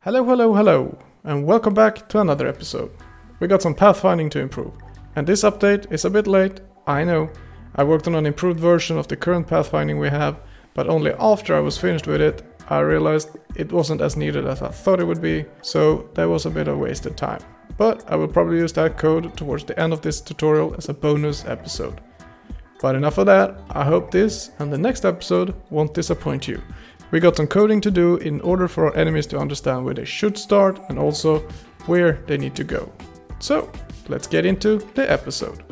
Hello, hello, hello, and welcome back to another episode. We got some pathfinding to improve, and this update is a bit late, I know. I worked on an improved version of the current pathfinding we have, but only after I was finished with it, I realized it wasn't as needed as I thought it would be, so that was a bit of wasted time. But I will probably use that code towards the end of this tutorial as a bonus episode. But enough of that, I hope this and the next episode won't disappoint you. We got some coding to do in order for our enemies to understand where they should start and also where they need to go. So, let's get into the episode.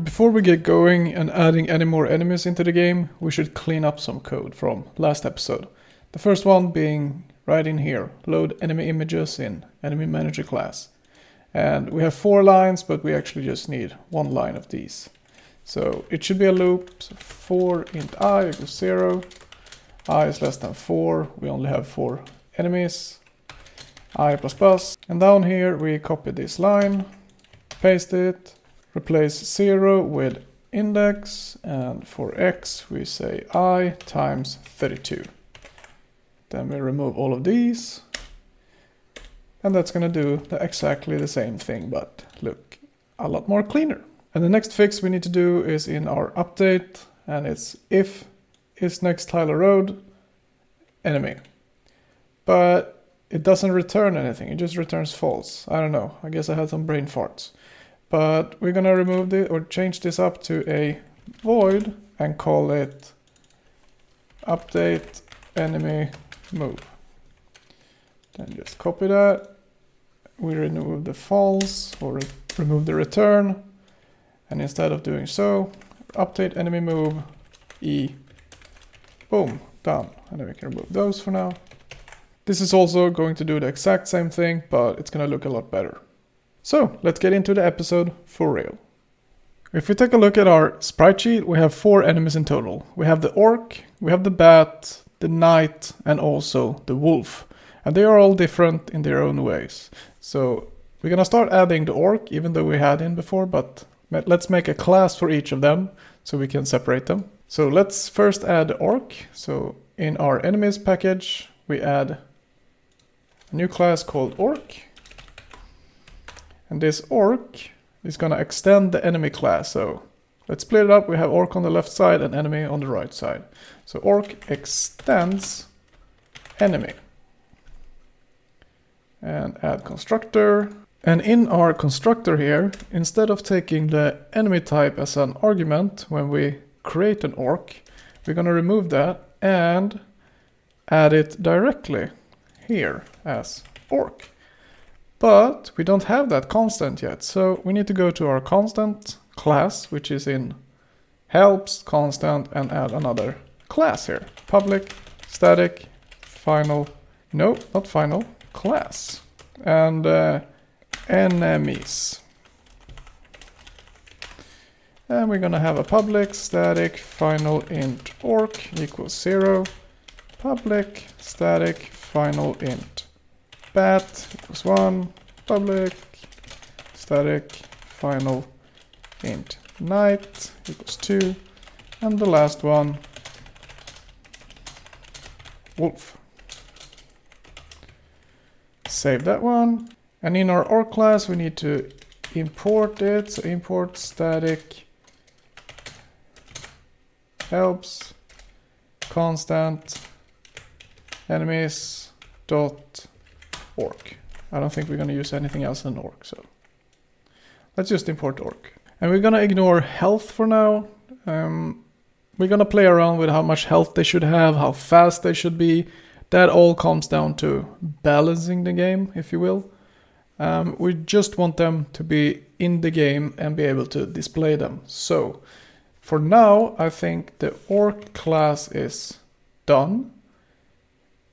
Before we get going and adding any more enemies into the game, we should clean up some code from last episode. The first one being right in here, load enemy images in enemy manager class. And we have 4 lines, but we actually just need 1 line of these. So it should be a loop, so for int I equals 0. I is less than 4, we only have 4 enemies, I++, and down here we copy this line, paste it, replace 0 with index, and for x we say I times 32. Then we remove all of these, and that's gonna do exactly the same thing, but look a lot more cleaner. And the next fix we need to do is in our update, and it's if is next Tyler Road enemy. But it doesn't return anything, it just returns false. I don't know, I guess I had some brain farts. But we're gonna remove this or change this up to a void and call it update enemy move. Then just copy that. We remove the false or remove the return. And instead of doing so, update enemy move E. Boom, done. And then we can remove those for now. This is also going to do the exact same thing, but it's gonna look a lot better. So let's get into the episode for real. If we take a look at our sprite sheet, we have 4 enemies in total. We have the orc, we have the bat, the knight, and also the wolf. And they are all different in their own ways. So we're gonna start adding the orc, even though we had him before, but let's make a class for each of them so we can separate them. So let's first add the orc. So in our enemies package, we add a new class called orc. And this orc is gonna extend the enemy class. So let's split it up. We have orc on the left side and enemy on the right side. So orc extends enemy. And add constructor. And in our constructor here, instead of taking the enemy type as an argument when we create an orc, we're gonna remove that and add it directly here as orc. But we don't have that constant yet, so we need to go to our constant class, which is in helps constant, and add another class here. Public static final, no, not final, class. And enemies. And we're gonna have a public static final int orc equals 0. Public static final int bat equals 1. Public static final int knight equals 2. And the last one, wolf. Save that one. And in our orc class, we need to import it. So import static helps constant enemies dot orc. I don't think we're going to use anything else than orc, so let's just import orc. And we're going to ignore health for now. We're going to play around with how much health they should have, how fast they should be. That all comes down to balancing the game, if you will. We just want them to be in the game and be able to display them. So for now, I think the orc class is done.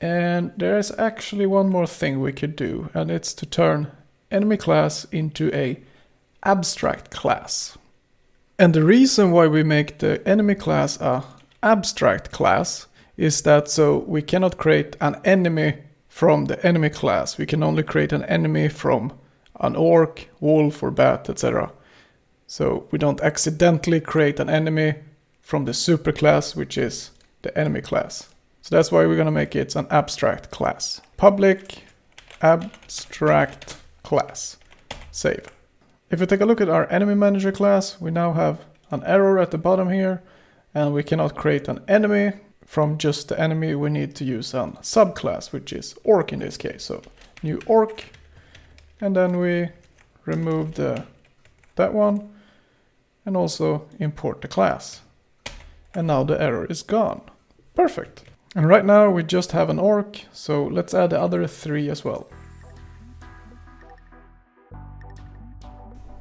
And there is actually one more thing we could do, and it's to turn enemy class into a abstract class. And the reason why we make the enemy class a abstract class is that so we cannot create an enemy from the enemy class. We can only create an enemy from an orc, wolf, or bat, etc. So we don't accidentally create an enemy from the superclass, which is the enemy class. So that's why we're going to make it an abstract class. public abstract class. Save. If we take a look at our enemy manager class, we now have an error at the bottom here, and we cannot create an enemy from just the enemy. We need to use a subclass, which is orc in this case. So new orc, and then we remove that one and also import the class. And now the error is gone. Perfect. And right now we just have an orc, so let's add the other 3 as well.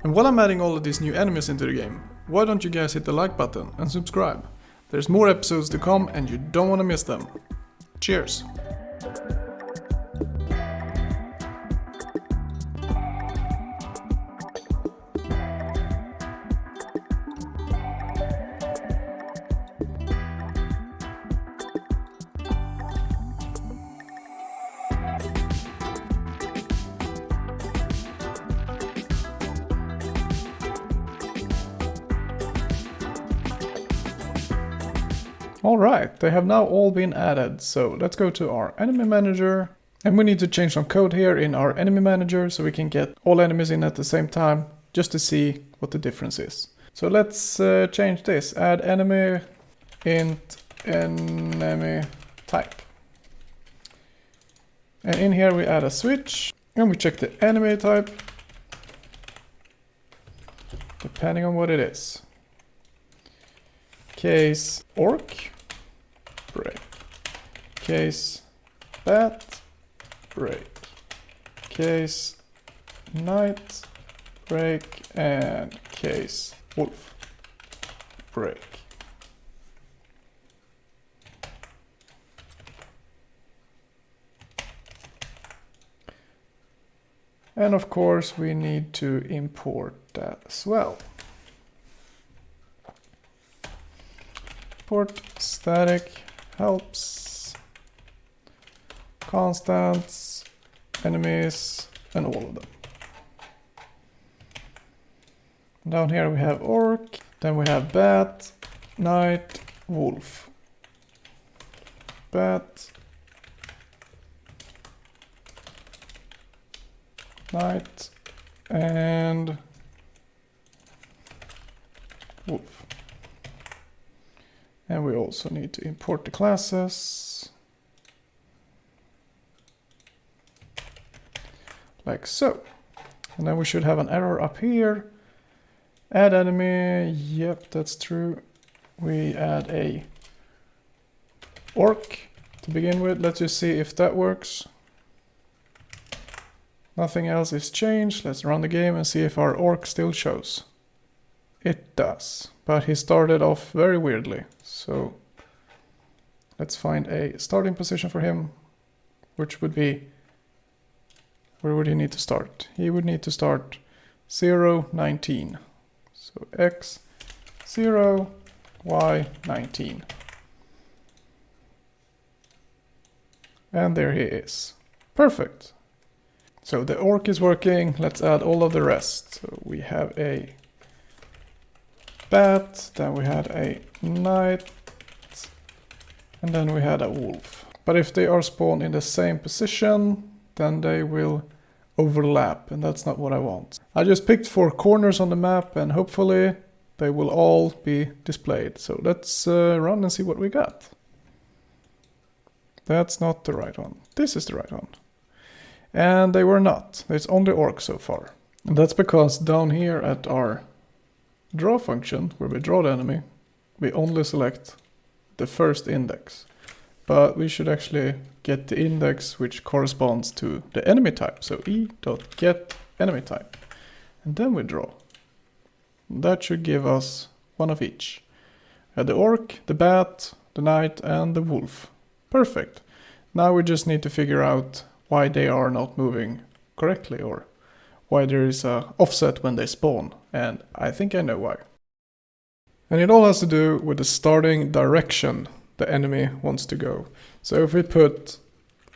And while I'm adding all of these new enemies into the game, why don't you guys hit the like button and subscribe? There's more episodes to come and you don't want to miss them. Cheers! Alright, they have now all been added, so let's go to our enemy manager. And we need to change some code here in our enemy manager so we can get all enemies in at the same time, just to see what the difference is. So let's change this, add enemy int enemy type. And in here we add a switch, and we check the enemy type, depending on what it is. Case orc, break. Case bat, break. Case knight, break. And case wolf, break. And of course we need to import that as well. Import static helps, constants, enemies, and all of them. Down here we have orc, then we have bat, knight, wolf. Bat, knight, and wolf. And we also need to import the classes, like so. And then we should have an error up here. Add enemy, yep, that's true. We add a orc to begin with. Let's just see if that works. Nothing else is changed. Let's run the game and see if our orc still shows. It does, but he started off very weirdly. So let's find a starting position for him, which would be, where would he need to start? He would need to start 0, 19. So X, 0, Y, 19. And there he is. Perfect. So the orc is working. Let's add all of the rest. So we have a bat, then we had a knight, and then we had a wolf. But if they are spawned in the same position, then they will overlap, and that's not what I want. I just picked 4 corners on the map, and hopefully they will all be displayed. So let's run and see what we got. That's not the right one. This is the right one. And they were not. It's only orc so far. And that's because down here at our draw function, where we draw the enemy, we only select the first index. But we should actually get the index which corresponds to the enemy type. So e.get enemy type. And then we draw. That should give us one of each. The orc, the bat, the knight, and the wolf. Perfect. Now we just need to figure out why they are not moving correctly, or why there is a offset when they spawn. And I think I know why. And it all has to do with the starting direction the enemy wants to go. So if we put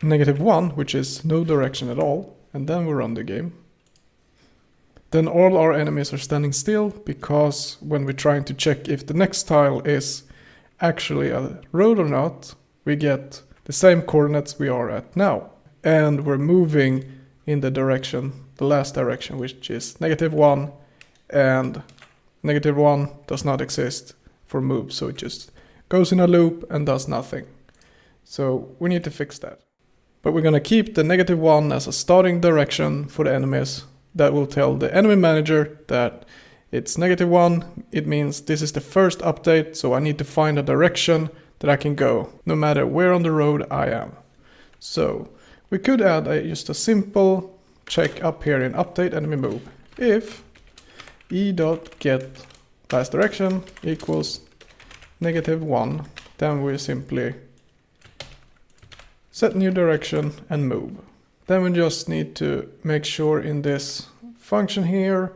-1, which is no direction at all, and then we run the game, then all our enemies are standing still, because when we're trying to check if the next tile is actually a road or not, we get the same coordinates we are at now. and we're moving in the direction, the last direction, which is -1, and -1 does not exist for move, so it just goes in a loop and does nothing. So we need to fix that. But we're going to keep the -1 as a starting direction for the enemies. That will tell the enemy manager that it's -1. It means this is the first update, so I need to find a direction that I can go, no matter where on the road I am. So we could add just a simple check up here in update enemy move. If e.get last direction equals -1, then we simply set new direction and move. Then we just need to make sure in this function here,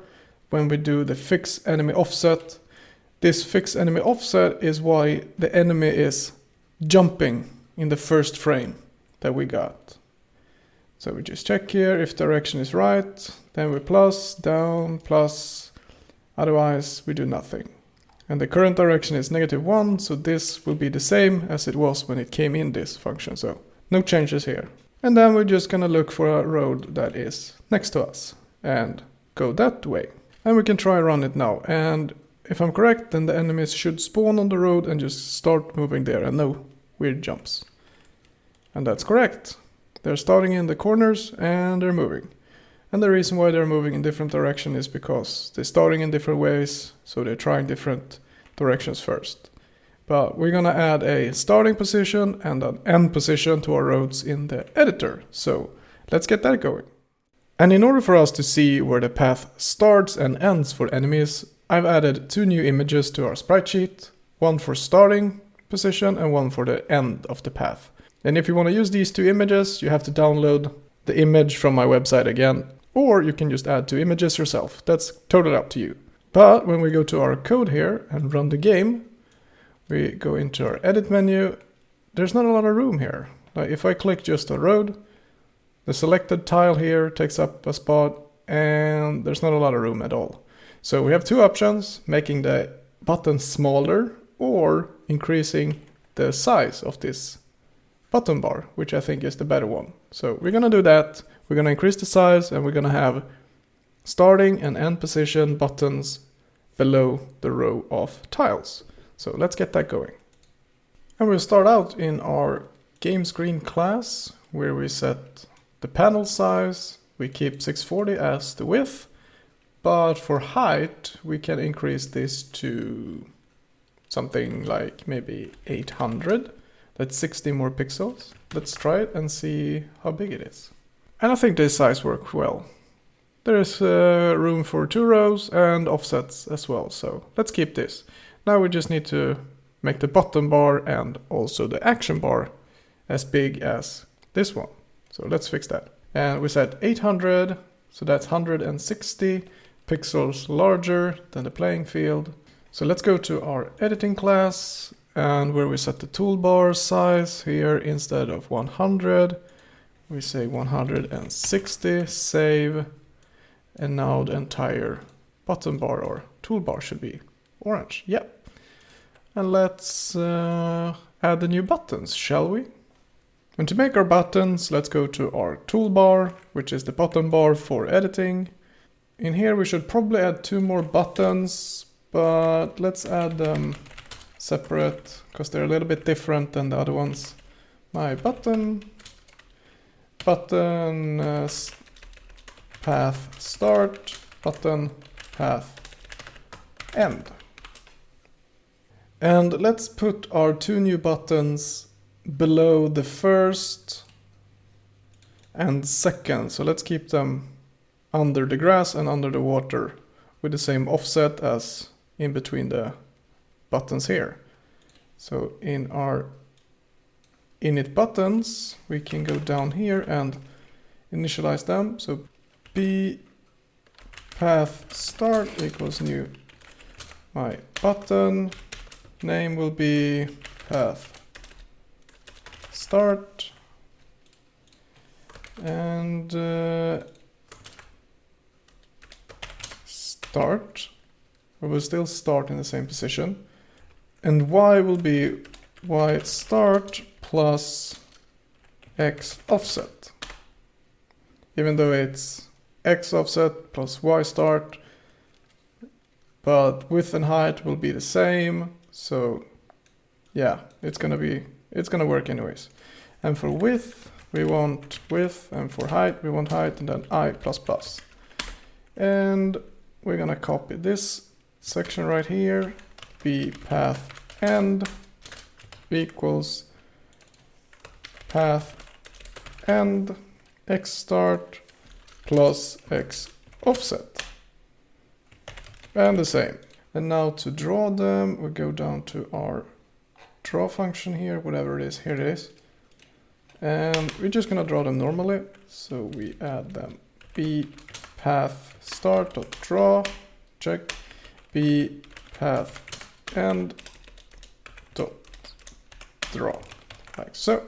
when we do the fix enemy offset, this fix enemy offset is why the enemy is jumping in the first frame that we got. So we just check here if direction is right, then we plus, down, plus, otherwise we do nothing. And the current direction is -1, so this will be the same as it was when it came in this function, so no changes here. And then we're just gonna look for a road that is next to us and go that way. And we can try run it now, and if I'm correct, then the enemies should spawn on the road and just start moving there and no weird jumps. And that's correct. They're starting in the corners and they're moving. And the reason why they're moving in different directions is because they're starting in different ways, so they're trying different directions first. But we're gonna add a starting position and an end position to our roads in the editor. So let's get that going. And in order for us to see where the path starts and ends for enemies, I've added 2 new images to our sprite sheet, one for starting position and one for the end of the path. And if you want to use these 2 images, you have to download the image from my website again, or you can just add 2 images yourself. That's totally up to you. But when we go to our code here and run the game, we go into our edit menu. There's not a lot of room here. Like if I click just a road, the selected tile here takes up a spot and there's not a lot of room at all. So we have 2 options, making the button smaller or increasing the size of this button bar, which I think is the better one. So we're gonna do that. We're gonna increase the size and we're gonna have starting and end position buttons below the row of tiles. So let's get that going. And we'll start out in our game screen class where we set the panel size. We keep 640 as the width, but for height we can increase this to something like maybe 800. That's 60 more pixels. Let's try it and see how big it is. And I think this size works well. There is room for 2 rows and offsets as well, so let's keep this. Now we just need to make the button bar and also the action bar as big as this one. So let's fix that. And we set 800, so that's 160 pixels larger than the playing field. So let's go to our editing class and where we set the toolbar size here, instead of 100, we say 160, save, and now the entire button bar or toolbar should be orange. Yep. And let's add the new buttons, shall we? And to make our buttons, let's go to our toolbar, which is the button bar for editing. In here we should probably add 2 more buttons, but let's add them separate because they're a little bit different than the other ones. My button path start, button path end. And let's put our 2 new buttons below the first and second. So let's keep them under the grass and under the water with the same offset as in between the buttons here. So in our init buttons, we can go down here and initialize them. So b path start equals new. My button name will be path start, and start. We will still start in the same position, and y will be y start plus x offset. even though it's X offset plus Y start, but width and height will be the same. So yeah, it's gonna work anyways. And for width, we want width, and for height, we want height, and then I++. And we're gonna copy this section right here, be path end equals path end X start plus X offset. And the same. And now to draw them, we go down to our draw function here, whatever it is, here it is. And we're just gonna draw them normally. So we add them b path start dot draw, check, b path end dot draw, like so.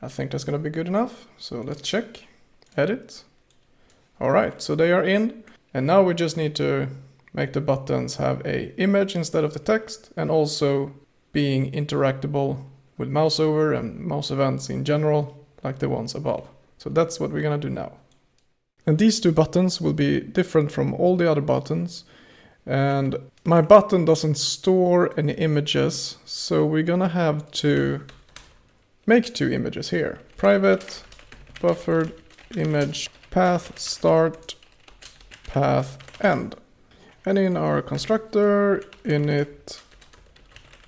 I think that's gonna be good enough. So let's check, edit. All right, so they are in. And now we just need to make the buttons have a image instead of the text, and also being interactable with mouse over and mouse events in general, like the ones above. So that's what we're gonna do now. And these two buttons will be different from all the other buttons. And my button doesn't store any images, so we're gonna have to make two images here. Private buffered image path start path end. And in our constructor, init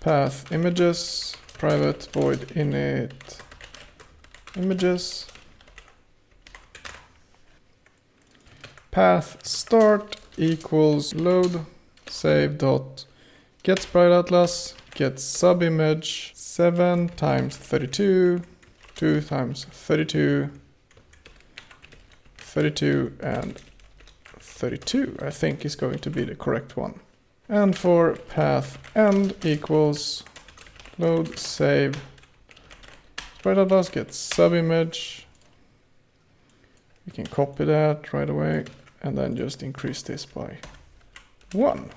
path images, private void init images, path start equals load save dot get sprite atlas, get sub image 7 times 32, 2 times 32, 32 and 32, I think is going to be the correct one. And for path end equals load save sprite atlas, get sub image. We can copy that right away and then just increase this by 1.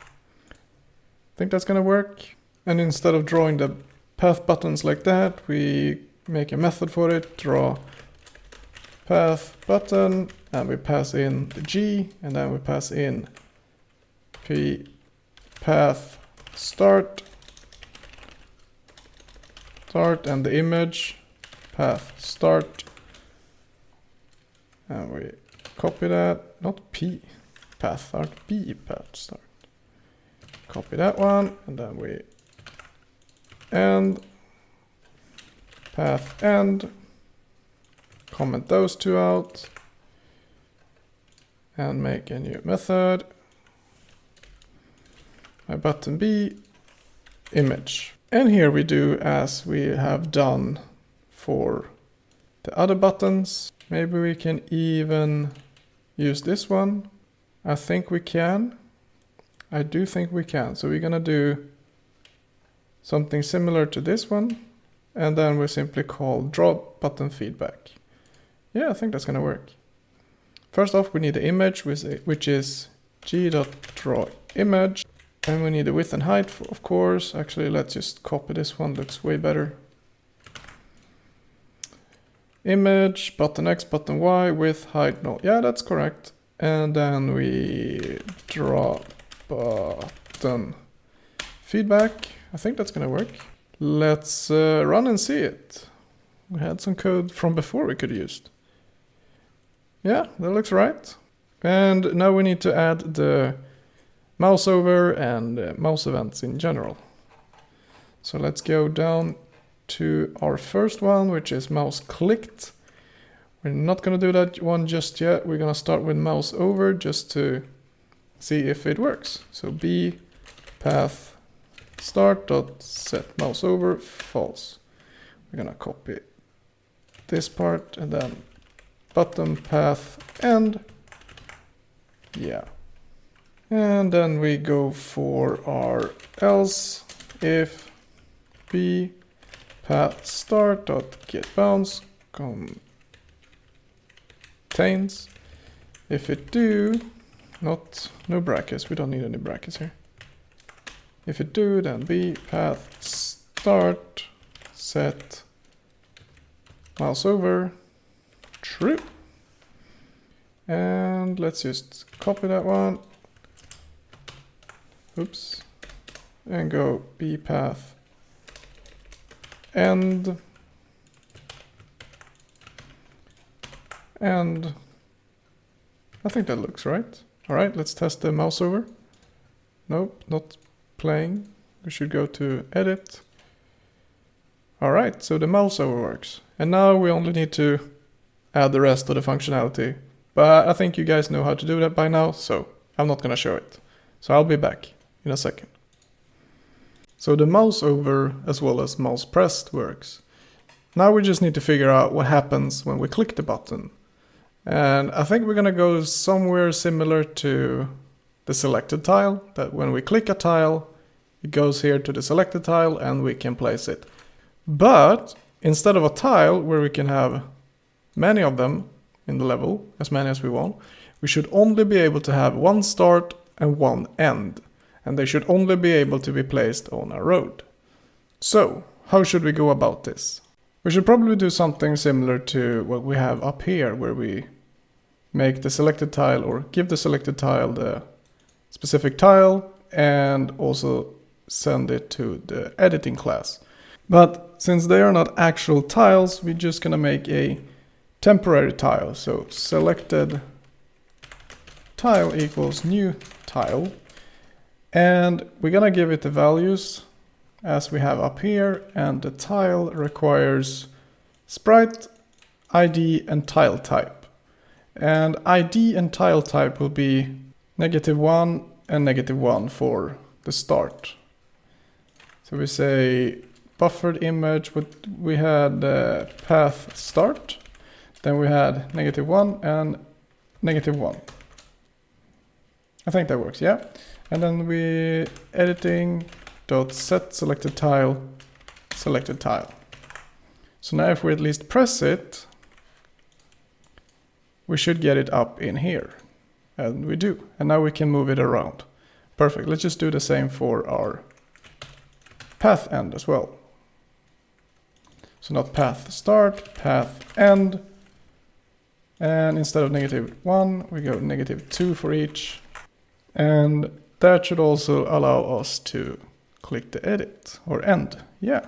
I think that's gonna work. And instead of drawing the path buttons like that, we make a method for it, draw path button, and we pass in the G, and then we pass in P path start and the image path start, and we copy that, not P path start, B path start. Copy that one, and then we end path end, comment those two out, and make a new method. My button B image. And here we do as we have done for the other buttons. Maybe we can even use this one. I think we can. I do think we can. So we're gonna do something similar to this one, and then we simply call draw button feedback. Yeah, I think that's gonna work. First off, we need the image, which is g.drawImage, and we need the width and height, of course. Actually, let's just copy this one, looks way better. Image, button X, button Y, width, height, no, yeah, that's correct. And then we draw button feedback. I think that's gonna work. Let's run and see it. We had some code from before we could have used. Yeah, that looks right. And now we need to add the mouse over and mouse events in general. So let's go down to our first one, which is mouse clicked. We're not going to do that one just yet. We're going to start with mouse over just to see if it works. So b path start dot set mouse over false. We're going to copy this part and then button path end. Yeah. And then we go for our else if b path start dot get bounds contains. If it do, no brackets, we don't need any brackets here. If it do, then b path start set mouse over true. And let's just copy that one. Oops. And go bpath end. And I think that looks right. All right, let's test the mouse over. Nope, not playing. We should go to edit. All right, so the mouse over works. And now we only need to add the rest of the functionality. But I think you guys know how to do that by now, so I'm not gonna show it. So I'll be back in a second. So the mouse over as well as mouse pressed works. Now we just need to figure out what happens when we click the button. And I think we're gonna go somewhere similar to the selected tile, that when we click a tile, it goes here to the selected tile and we can place it. But instead of a tile where we can have many of them in the level, as many as we want, we should only be able to have one start and one end. And they should only be able to be placed on a road. So, how should we go about this? We should probably do something similar to what we have up here, where we make the selected tile or give the selected tile the specific tile and also send it to the editing class. But since they are not actual tiles, we're just gonna make a temporary tile. So selected tile equals new tile. And we're gonna give it the values as we have up here, and the tile requires sprite, ID, and tile type. And ID and tile type will be -1 and -1 for the start. So we say buffered image, we had path start, then we had -1 and -1. I think that works, yeah. And then we editing.set selected tile. So now if we at least press it, we should get it up in here. And we do. And now we can move it around. Perfect. Let's just do the same for our path end as well. So not path start, path end. And instead of -1, we go -2 for each. And that should also allow us to click the edit or end. Yeah,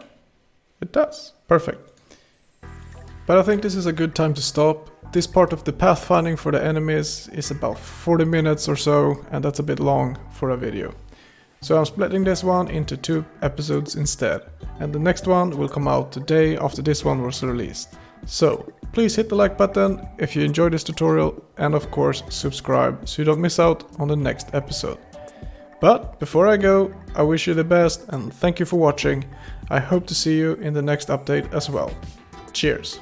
it does. Perfect. But I think this is a good time to stop. This part of the pathfinding for the enemies is about 40 minutes or so, and that's a bit long for a video. So I'm splitting this one into 2 episodes instead, and the next one will come out the day after this one was released. So please hit the like button if you enjoyed this tutorial, and of course subscribe so you don't miss out on the next episode. But before I go, I wish you the best and thank you for watching. I hope to see you in the next update as well. Cheers!